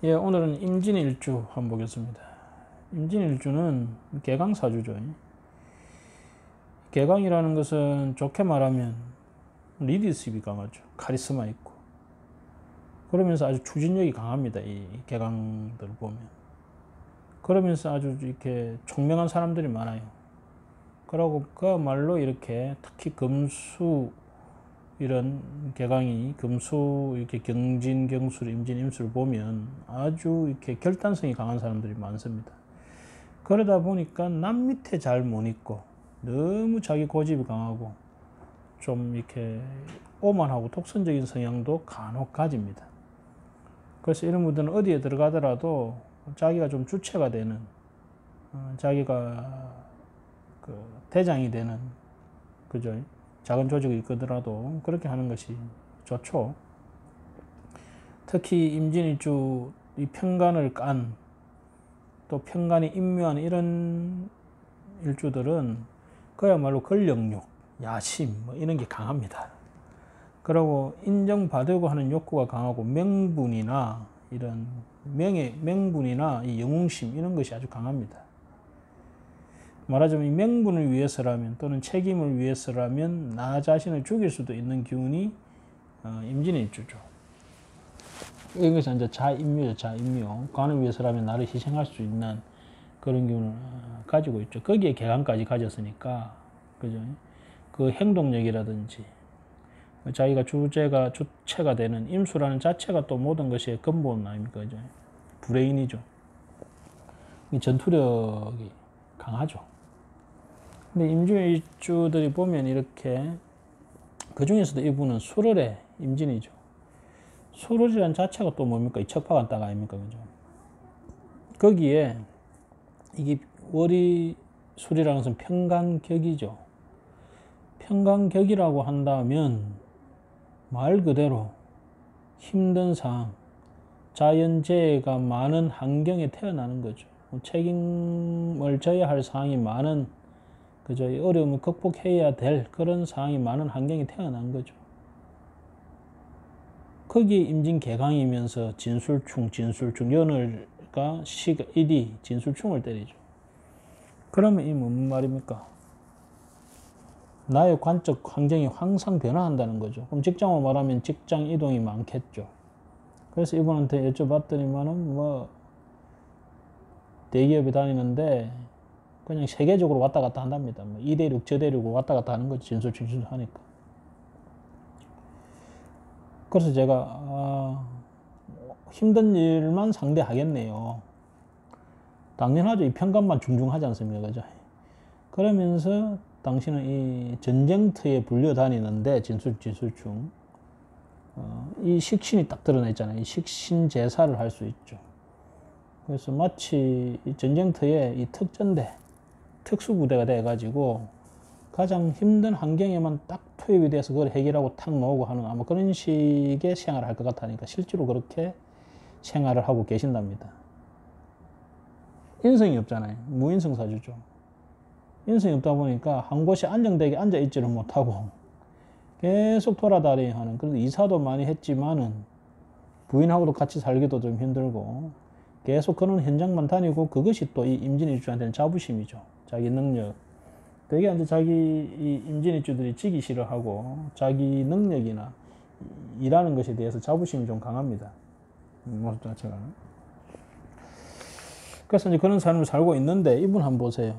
예, 오늘은 임진일주 한번 보겠습니다. 임진일주는 개강사주죠. 개강이라는 것은 좋게 말하면 리더십이 강하죠. 카리스마 있고. 그러면서 아주 추진력이 강합니다. 이 개강들 보면. 그러면서 아주 이렇게 총명한 사람들이 많아요. 그러고 그야말로 이렇게 특히 금수 이런 개강이 금수 이렇게 경진, 경술, 임진, 임수를 보면 아주 이렇게 결단성이 강한 사람들이 많습니다. 그러다 보니까 남 밑에 잘 못 있고 너무 자기 고집이 강하고 좀 이렇게 오만하고 독선적인 성향도 간혹 가집니다. 그래서 이런 분들은 어디에 들어가더라도 자기가 좀 주체가 되는 자기가 그 대장이 되는 그죠? 작은 조직이 있더라도 그렇게 하는 것이 좋죠. 특히 임진일주 이 편간을 깐 또 편간이 임묘한 이런 일주들은 그야말로 권력욕, 야심 뭐 이런 게 강합니다. 그리고 인정받으려고 하는 욕구가 강하고 명분이나 이런 명분이나 이 영웅심 이런 것이 아주 강합니다. 말하자면 이 명분을 위해서라면 또는 책임을 위해서라면 나 자신을 죽일 수도 있는 기운이 임진일주죠. 여기서 이제 자임묘죠. 자임묘. 관을 위해서라면 나를 희생할 수 있는 그런 기운을 가지고 있죠. 거기에 개강까지 가졌으니까 그죠? 그 행동력이라든지 자기가 주체가 되는 임수라는 자체가 또 모든 것의 근본 아닙니까? 그죠? 브레인이죠. 전투력이 강하죠. 근데 임진일주들이 보면 이렇게 그 중에서도 이분은 수월의 임진이죠. 수월이라는 자체가 또 뭡니까? 이 척박한 땅 아닙니까? 그죠? 거기에 이게 월이 술이라는 것은 편간격이죠. 편간격이라고 한다면 말 그대로 힘든 상황, 자연재해가 많은 환경에 태어나는 거죠. 책임을 져야 할 상황이 많은 그죠? 어려움을 극복해야 될 그런 상황이 많은 환경에 태어난 거죠. 거기에 임진 개강이면서 진술충, 연을과 시가 일이 진술충을 때리죠. 그러면 이 무슨 말입니까? 나의 관적 환경이 항상 변화한다는 거죠. 그럼 직장으로 말하면 직장 이동이 많겠죠. 그래서 이분한테 여쭤봤더니만은 뭐 대기업에 다니는데 그냥 세계적으로 왔다 갔다 한답니다. 뭐 이 대륙 저 대륙으로 왔다 갔다 하는 거죠. 진술 하니까. 그래서 제가 힘든 일만 상대하겠네요. 당연하죠. 이 편간만 중중하지 않습니까? 그죠? 그러면서 당신은 이 전쟁터에 불려다니는데 진술충 이 식신이 딱 드러나 있잖아요. 이 식신 제사를 할 수 있죠. 그래서 마치 이 전쟁터에 이 특수부대가 돼가지고 가장 힘든 환경에만 딱 투입이 돼서 그걸 해결하고 탁 놓고 하는 아마 그런 식의 생활을 할 것 같으니까 실제로 그렇게 생활을 하고 계신답니다. 인성이 없잖아요. 무인성 사주죠. 인성이 없다 보니까 한 곳에 안정되게 앉아있지를 못하고 계속 돌아다니는 하는, 그래도 이사도 많이 했지만은 부인하고도 같이 살기도 좀 힘들고 계속 그런 현장만 다니고 그것이 또 이 임진일주한테는 자부심이죠. 자기 능력. 되게 이제 자기 이 임진일주들이 지기 싫어하고 자기 능력이나 일하는 것에 대해서 자부심이 좀 강합니다. 모습 자체가. 그래서 이제 그런 삶을 살고 있는데 이분 한번 보세요.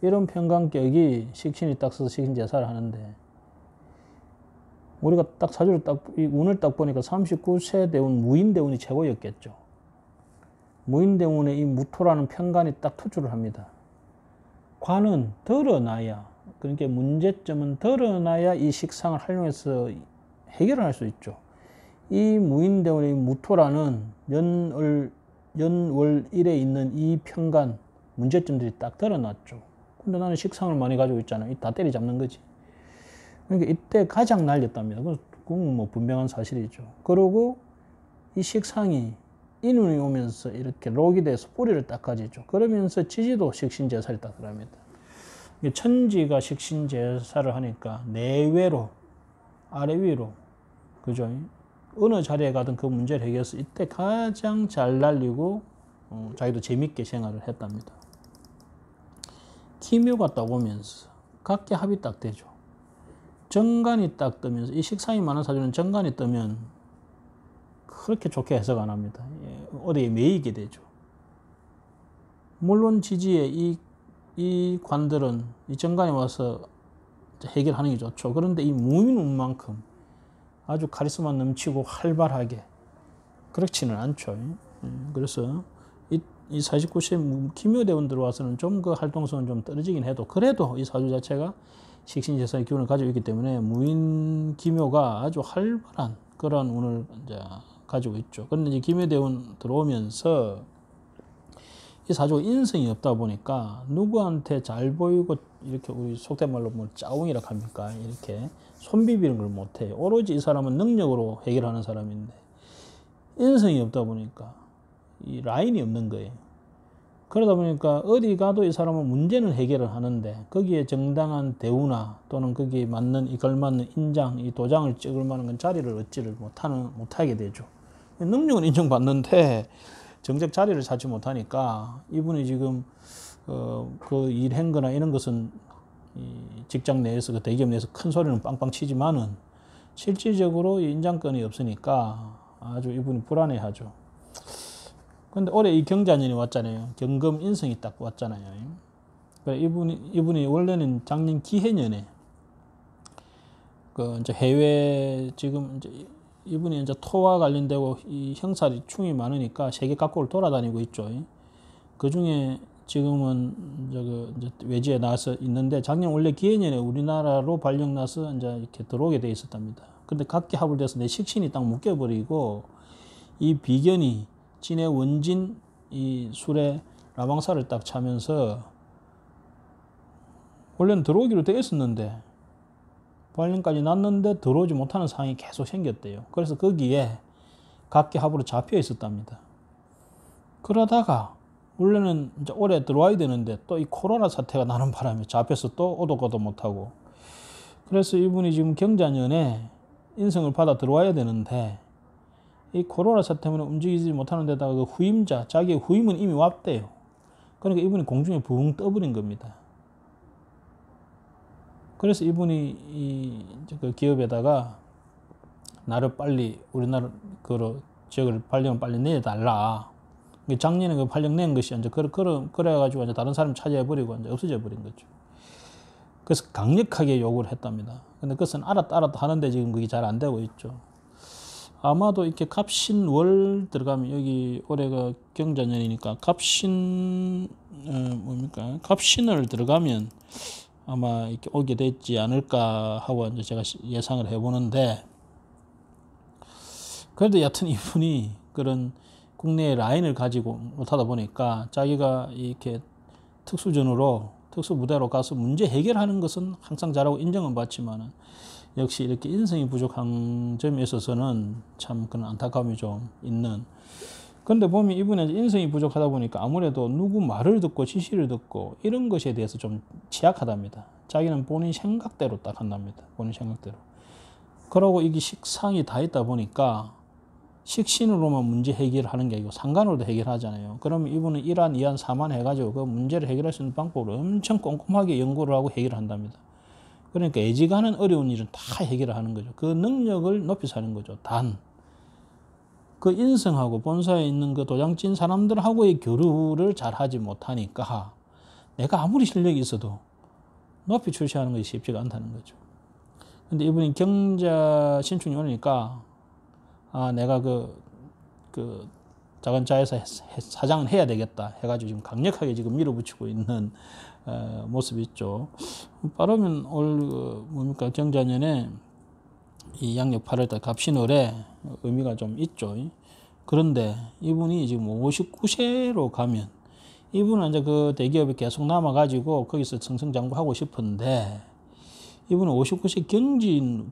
이런 편간격이 식신이 딱 써서 식신제사를 하는데 우리가 딱 사주를 이 운을 딱 보니까 39세 대운 무인대운이 최고였겠죠. 무인대운에 이 무토라는 편간이 딱 투출을 합니다. 관은 드러나야, 그러니까 문제점은 드러나야 이 식상을 활용해서 해결을 할 수 있죠. 이 무인대운의 무토라는 연월일에 있는 이 편간 문제점들이 딱 드러났죠. 근데 나는 식상을 많이 가지고 있잖아요. 다 때리잡는 거지. 그러니까 이때 가장 날렸답니다. 그건 뭐 분명한 사실이죠. 그리고 이 식상이 인운이 오면서 이렇게 록이 돼서 뿌리를 딱 가지죠. 그러면서 지지도 식신제사를 딱 들어갑니다. 천지가 식신제사를 하니까 내외로, 아래 위로, 그죠? 어느 자리에 가든 그 문제를 해결해서 이때 가장 잘 날리고 자기도 재밌게 생활을 했답니다. 기묘가 딱 오면서 각기 합이 딱 되죠. 정관이 딱 뜨면서 이 식상이 많은 사주는 정관이 뜨면 그렇게 좋게 해석 안 합니다. 어디에 매이게 되죠. 물론 지지에 이 관들은 이 정관이 와서 해결하는 게 좋죠. 그런데 이 무인운만큼 아주 카리스마 넘치고 활발하게 그렇지는 않죠. 그래서 이 49세 기묘대운 들어와서는 좀 그 활동성은 좀 떨어지긴 해도 그래도 이 사주 자체가 식신재산의 기운을 가지고 있기 때문에 무인 기묘가 아주 활발한 그런 운을 이제 가지고 있죠. 그런데 이제 기묘대운 들어오면서 이 사주가 인성이 없다 보니까 누구한테 잘 보이고 이렇게 우리 속된 말로 뭐 짜웅이라 합니까? 이렇게 손비비는 걸 못해요. 오로지 이 사람은 능력으로 해결하는 사람인데 인성이 없다 보니까 이 라인이 없는 거예요. 그러다 보니까 어디 가도 이 사람은 문제는 해결을 하는데 거기에 정당한 대우나 또는 거기에 맞는 이 걸맞는 인장, 이 도장을 찍을 만한 건 자리를 얻지를 못하게 되죠. 능력은 인정받는데 정작 자리를 찾지 못하니까 이분이 지금 그 일한 거나 이런 것은 이 직장 내에서 그 대기업 내에서 큰 소리는 빵빵 치지만은 실질적으로 이 인장권이 없으니까 아주 이분이 불안해하죠. 근데 올해 이 경자년이 왔잖아요. 경금 인성이 딱 왔잖아요. 이분이 원래는 작년 기해년에 그 이제 해외 지금 이제 이분이 이제 토와 관련되고 이 형살이 충이 많으니까 세계 각국을 돌아다니고 있죠. 그 중에 지금은 이제 외지에 나와서 있는데 작년 원래 기해년에 우리나라로 발령 나서 이제 이렇게 들어오게 돼 있었답니다. 근데 각기 합을 돼서 내 식신이 딱 묶여버리고 이 비견이 진의 원진 이 술에 라방사를 딱 차면서 원래는 들어오기로 되어 있었는데 발령까지 났는데 들어오지 못하는 상황이 계속 생겼대요. 그래서 거기에 각기 합으로 잡혀 있었답니다. 그러다가 원래는 이제 올해 들어와야 되는데 또 이 코로나 사태가 나는 바람에 잡혀서 또 오도가도 못하고 그래서 이분이 지금 경자년에 인성을 받아 들어와야 되는데 이 코로나 사태 때문에 움직이지 못하는 데다가 그 후임자, 자기의 후임은 이미 왔대요. 그러니까 이분이 공중에 붕 떠버린 겁니다. 그래서 이분이 그 기업에다가 나를 빨리 우리나라 그 지역을 발령을 빨리 내달라. 작년에 그 발령 낸 것이 이제 그래가지고 이제 다른 사람 차지해버리고 이제 없어져 버린 거죠. 그래서 강력하게 요구를 했답니다. 근데 그것은 알았다 하는데 지금 그게 잘 안 되고 있죠. 아마도 이렇게 갑신월 들어가면 여기 올해가 경자년이니까 갑신을 들어가면 아마 이렇게 오게 되지 않을까 하고 이제 제가 예상을 해보는데 그래도 여하튼 이분이 그런 국내의 라인을 가지고 못하다 보니까 자기가 이렇게 특수무대로 가서 문제 해결하는 것은 항상 잘하고 인정은 받지만은 역시 이렇게 인성이 부족한 점에 있어서는 참 그런 안타까움이 좀 있는. 그런데 보면 이분은 인성이 부족하다 보니까 아무래도 누구 말을 듣고 지시를 듣고 이런 것에 대해서 좀 취약하답니다. 자기는 본인 생각대로 딱 한답니다. 본인 생각대로. 그러고 이게 식상이 다 있다 보니까 식신으로만 문제 해결하는 게 아니고 상관으로도 해결하잖아요. 그러면 이분은 1안, 2안, 3안 해가지고 그 문제를 해결할 수 있는 방법을 엄청 꼼꼼하게 연구를 하고 해결한답니다. 그러니까 애지간한 어려운 일은 다 해결을 하는 거죠. 그 능력을 높여서 하는 거죠. 단, 그 인성하고 본사에 있는 그 도장찐 사람들하고의 교류를 잘 하지 못하니까 내가 아무리 실력이 있어도 높이 출시하는 것이 쉽지가 않다는 거죠. 근데 이분이 경자 신축이 오니까 내가 그 작은 자회사 사장은 해야 되겠다 해가지고 지금 강력하게 지금 밀어붙이고 있는 모습이 있죠. 빠르면 경자년에 이 양력 8월달 갑신월에 의미가 좀 있죠. 그런데 이분이 지금 59세로 가면 이분은 이제 그 대기업에 계속 남아가지고 거기서 승승장구하고 싶은데 이분은 59세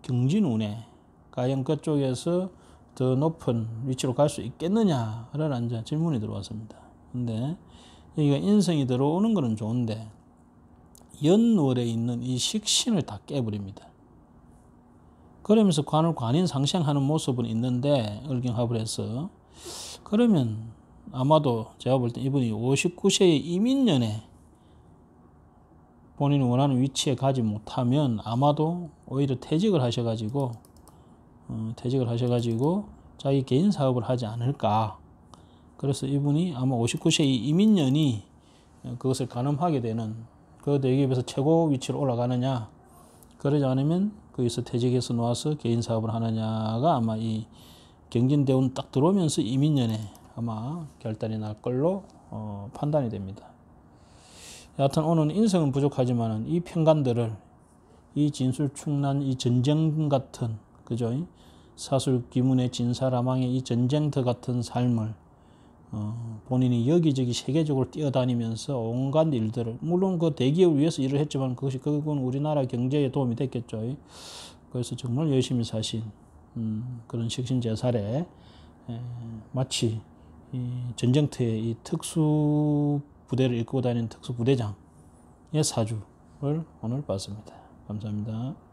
경진운에 과연 그쪽에서 더 높은 위치로 갈 수 있겠느냐라는 이제 질문이 들어왔습니다. 근데 여기가 인성이 들어오는 거는 좋은데 연월에 있는 이 식신을 다 깨버립니다. 그러면서 관을 관인 상생하는 모습은 있는데 을경합을 해서 그러면 아마도 제가 볼 때 이분이 59세의 이민년에 본인이 원하는 위치에 가지 못하면 아마도 오히려 퇴직을 하셔가지고 자기 개인 사업을 하지 않을까. 그래서 이분이 아마 59세의 이민년이 그것을 가늠하게 되는, 그 대기업에서 최고 위치로 올라가느냐, 그러지 않으면 거기서 퇴직해서 나와서 개인 사업을 하느냐가 아마 이 경진대운 딱 들어오면서 이민년에 아마 결단이 날 걸로 판단이 됩니다. 여하튼 오늘은 인성은 부족하지만 이 평간들을 이 진술충난, 이 전쟁 같은, 그죠? 사술기문의 진사라망의 이 전쟁터 같은 삶을 본인이 여기저기 세계적으로 뛰어다니면서 온갖 일들을, 물론 그 대기업을 위해서 일을 했지만 그건 우리나라 경제에 도움이 됐겠죠. 그래서 정말 열심히 사신 그런 식신제살에 마치 이 전쟁터의 이 특수 부대를 이끌고 다니는 특수부대장의 사주를 오늘 봤습니다. 감사합니다.